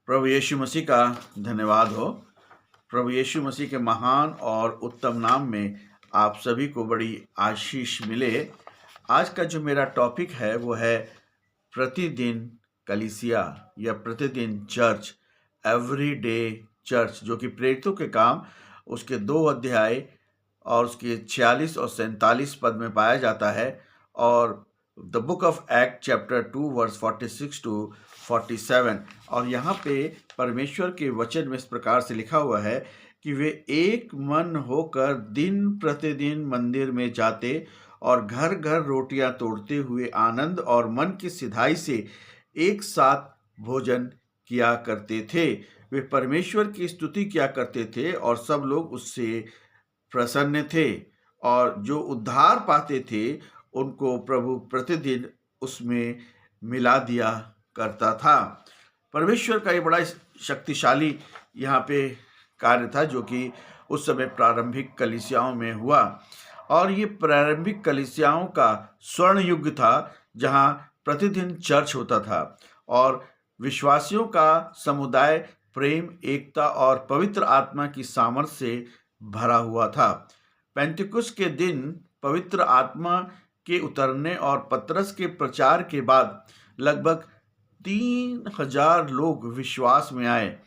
प्रभु यीशु मसीह का धन्यवाद हो। प्रभु यीशु मसीह के महान और उत्तम नाम में आप सभी को बड़ी आशीष मिले। आज का जो मेरा टॉपिक है वो है प्रतिदिन कलीसिया या प्रतिदिन चर्च, एवरीडे चर्च, जो कि प्रेरितों के काम उसके 2 अध्याय और उसके 46 और 47 पद में पाया जाता है। और the book of act chapter 2 verse 46 to 47। और यहाँ पे परमेश्वर के वचन में इस प्रकार से लिखा हुआ है कि वे एक मन होकर दिन प्रतिदिन मंदिर में जाते और घर घर रोटियां तोड़ते हुए आनंद और मन की सिधाई से एक साथ भोजन किया करते थे। वे परमेश्वर की स्तुति किया करते थे और सब लोग उससे प्रसन्न थे, और जो उद्धार पाते थे उनको प्रभु प्रतिदिन उसमें मिला दिया करता था। परमेश्वर का ये बड़ा शक्तिशाली यहाँ पे कार्य था जो कि उस समय प्रारंभिक कलीसियाओं में हुआ। और ये प्रारंभिक कलीसियाओं का स्वर्ण युग था जहाँ प्रतिदिन चर्च होता था और विश्वासियों का समुदाय प्रेम, एकता और पवित्र आत्मा की सामर्थ से भरा हुआ था। पेंतिकुस्त के दिन पवित्र आत्मा के उतरने और पतरस के प्रचार के बाद लगभग 3000 लोग विश्वास में आए।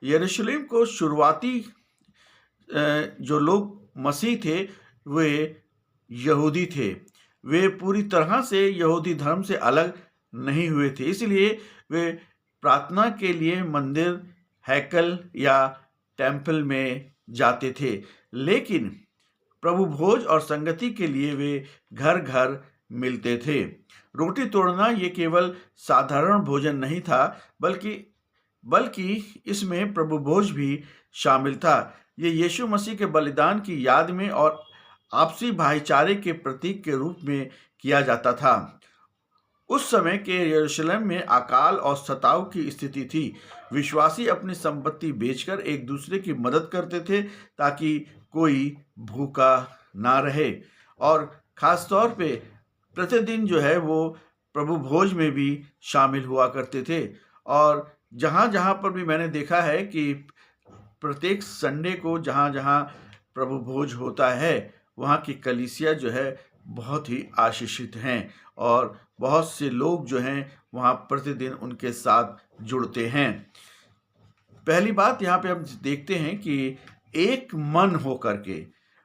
यरूशलेम को शुरुआती जो लोग मसीह थे वे यहूदी थे। वे पूरी तरह से यहूदी धर्म से अलग नहीं हुए थे, इसलिए वे प्रार्थना के लिए मंदिर, हैकल या टेम्पल में जाते थे। लेकिन प्रभु भोज और संगति के लिए वे घर घर मिलते थे। रोटी तोड़ना ये केवल साधारण भोजन नहीं था, बल्कि इसमें प्रभु भोज भी शामिल था। ये यीशु मसीह के बलिदान की याद में और आपसी भाईचारे के प्रतीक के रूप में किया जाता था। उस समय के यरूशलेम में अकाल और सताव की स्थिति थी। विश्वासी अपनी संपत्ति बेचकर एक दूसरे की मदद करते थे ताकि कोई भूखा ना रहे। और खास तौर पे प्रतिदिन जो है वो प्रभु भोज में भी शामिल हुआ करते थे। और जहाँ जहाँ पर भी मैंने देखा है कि प्रत्येक संडे को जहाँ जहाँ प्रभु भोज होता है वहाँ की कलीसिया जो है बहुत ही आशीषित हैं और बहुत से लोग जो हैं वहाँ प्रतिदिन उनके साथ जुड़ते हैं। पहली बात यहाँ पे हम देखते हैं कि एक मन होकर के,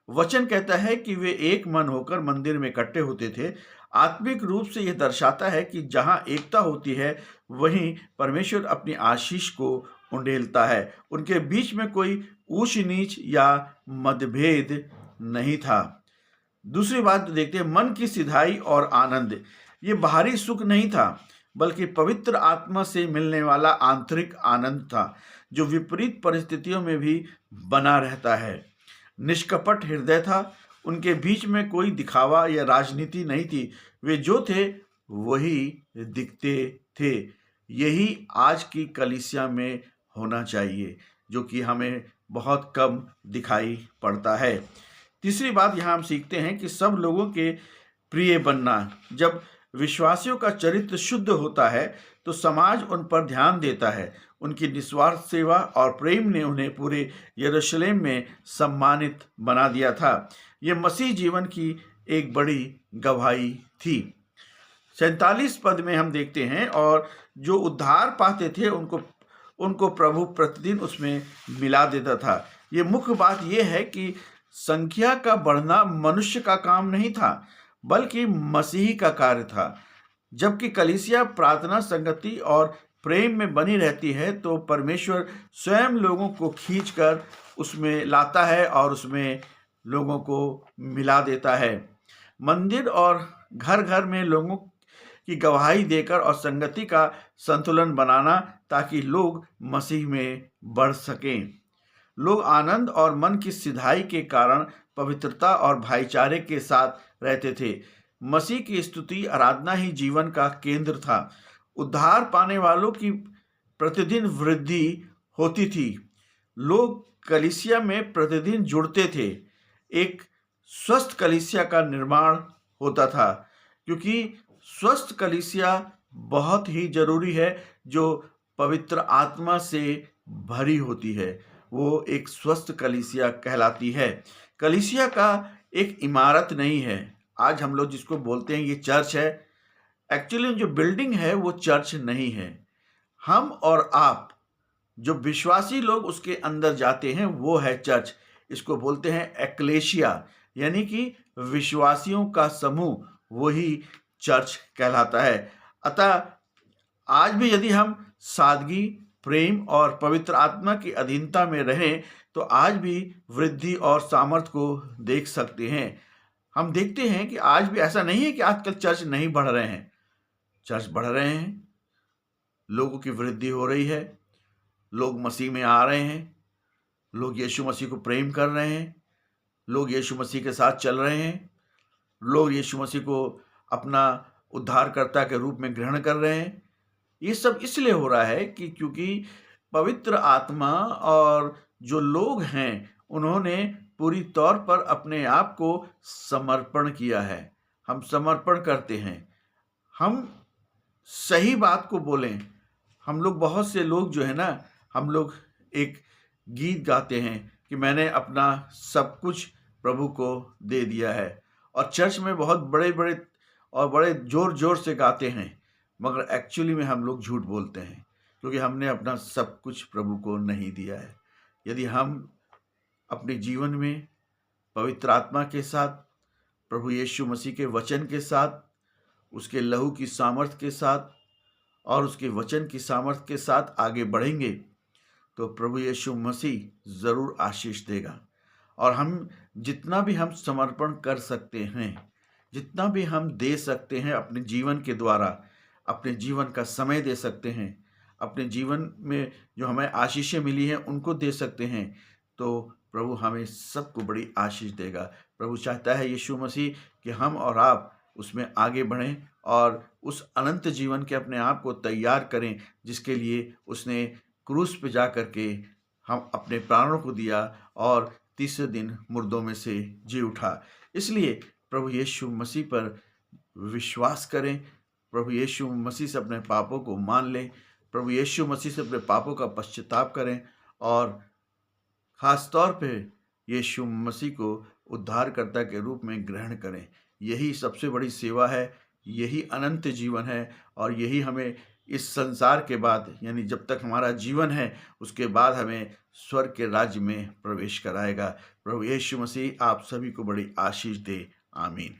वचन कहता है कि वे एक मन होकर मंदिर में इकट्ठे होते थे। आत्मिक रूप से यह दर्शाता है कि जहाँ एकता होती है वहीं परमेश्वर अपनी आशीष को उंडेलता है। उनके बीच में कोई ऊंच नीच या मतभेद नहीं था। दूसरी बात देखते हैं, मन की सिधाई और आनंद। ये बाहरी सुख नहीं था बल्कि पवित्र आत्मा से मिलने वाला आंतरिक आनंद था जो विपरीत परिस्थितियों में भी बना रहता है। निष्कपट हृदय था। उनके बीच में कोई दिखावा या राजनीति नहीं थी। वे जो थे वही दिखते थे। यही आज की कलीसिया में होना चाहिए जो कि हमें बहुत कम दिखाई पड़ता है। तीसरी बात यहाँ हम सीखते हैं कि सब लोगों के प्रिय बनना। जब विश्वासियों का चरित्र शुद्ध होता है तो समाज उन पर ध्यान देता है। उनकी निस्वार्थ सेवा और प्रेम ने उन्हें पूरे यरूशलेम में सम्मानित बना दिया था। यह मसीह जीवन की एक बड़ी गवाही थी। 47 पद में हम देखते हैं, और जो उद्धार पाते थे उनको प्रभु प्रतिदिन उसमें मिला देता था। ये मुख्य बात यह है कि संख्या का बढ़ना मनुष्य का काम नहीं था बल्कि मसीह का कार्य था। जबकि कलीसिया प्रार्थना, संगति और प्रेम में बनी रहती है तो परमेश्वर स्वयं लोगों को खींचकर उसमें लाता है और उसमें लोगों को मिला देता है। मंदिर और घर घर में लोगों की गवाही देकर और संगति का संतुलन बनाना ताकि लोग मसीह में बढ़ सकें। लोग आनंद और मन की सिधाई के कारण पवित्रता और भाईचारे के साथ रहते थे। मसीह की स्तुति, आराधना ही जीवन का केंद्र था। उद्धार पाने वालों की प्रतिदिन वृद्धि होती थी। लोग कलीसिया में प्रतिदिन जुड़ते थे। एक स्वस्थ कलीसिया का निर्माण होता था, क्योंकि स्वस्थ कलीसिया बहुत ही जरूरी है जो पवित्र आत्मा से भरी होती है, वो एक स्वस्थ कलीसिया कहलाती है। कलीसिया का एक इमारत नहीं है। आज हम लोग जिसको बोलते हैं ये चर्च है, एक्चुअली जो बिल्डिंग है वो चर्च नहीं है। हम और आप जो विश्वासी लोग उसके अंदर जाते हैं वो है चर्च। इसको बोलते हैं एक्लेशिया, यानी कि विश्वासियों का समूह, वही चर्च कहलाता है। अतः आज भी यदि हम सादगी, प्रेम और पवित्र आत्मा की अधीनता में रहें तो आज भी वृद्धि और सामर्थ को देख सकते हैं। हम देखते हैं कि आज भी ऐसा नहीं है कि आजकल चर्च नहीं बढ़ रहे हैं। चर्च बढ़ रहे हैं, लोगों की वृद्धि हो रही है, लोग मसीह में आ रहे हैं, लोग यीशु मसीह को प्रेम कर रहे हैं, लोग यीशु मसीह के साथ चल रहे हैं, लोग यीशु मसीह को अपना उद्धारकर्ता के रूप में ग्रहण कर रहे हैं। ये सब इसलिए हो रहा है कि क्योंकि पवित्र आत्मा और जो लोग हैं उन्होंने पूरी तौर पर अपने आप को समर्पण किया है। हम समर्पण करते हैं, हम सही बात को बोलें। हम लोग बहुत से लोग जो है ना, हम लोग एक गीत गाते हैं कि मैंने अपना सब कुछ प्रभु को दे दिया है, और चर्च में बहुत बड़े बड़े और बड़े जोर जोर से गाते हैं, मगर एक्चुअली में हम लोग झूठ बोलते हैं, क्योंकि हमने अपना सब कुछ प्रभु को नहीं दिया है। यदि हम अपने जीवन में पवित्र आत्मा के साथ, प्रभु यीशु मसीह के वचन के साथ, उसके लहू की सामर्थ के साथ और उसके वचन की सामर्थ के साथ आगे बढ़ेंगे तो प्रभु यीशु मसीह ज़रूर आशीष देगा। और हम जितना भी हम समर्पण कर सकते हैं, जितना भी हम दे सकते हैं अपने जीवन के द्वारा, अपने जीवन का समय दे सकते हैं, अपने जीवन में जो हमें आशीषें मिली हैं उनको दे सकते हैं, तो प्रभु हमें सबको बड़ी आशीष देगा। प्रभु चाहता है यीशु मसीह कि हम और आप उसमें आगे बढ़ें और उस अनंत जीवन के अपने आप को तैयार करें, जिसके लिए उसने क्रूस पे जा करके हम अपने प्राणों को दिया और तीसरे दिन मुर्दों में से जी उठा। इसलिए प्रभु यीशु मसीह पर विश्वास करें, प्रभु यीशु मसीह से अपने पापों को मान लें, प्रभु यीशु मसीह से अपने पापों का पश्चाताप करें और ख़ास तौर पे यीशु मसीह को उद्धारकर्ता के रूप में ग्रहण करें। यही सबसे बड़ी सेवा है, यही अनंत जीवन है, और यही हमें इस संसार के बाद, यानी जब तक हमारा जीवन है उसके बाद हमें स्वर्ग के राज्य में प्रवेश कराएगा। प्रभु यीशु मसीह आप सभी को बड़ी आशीष दे। आमीन।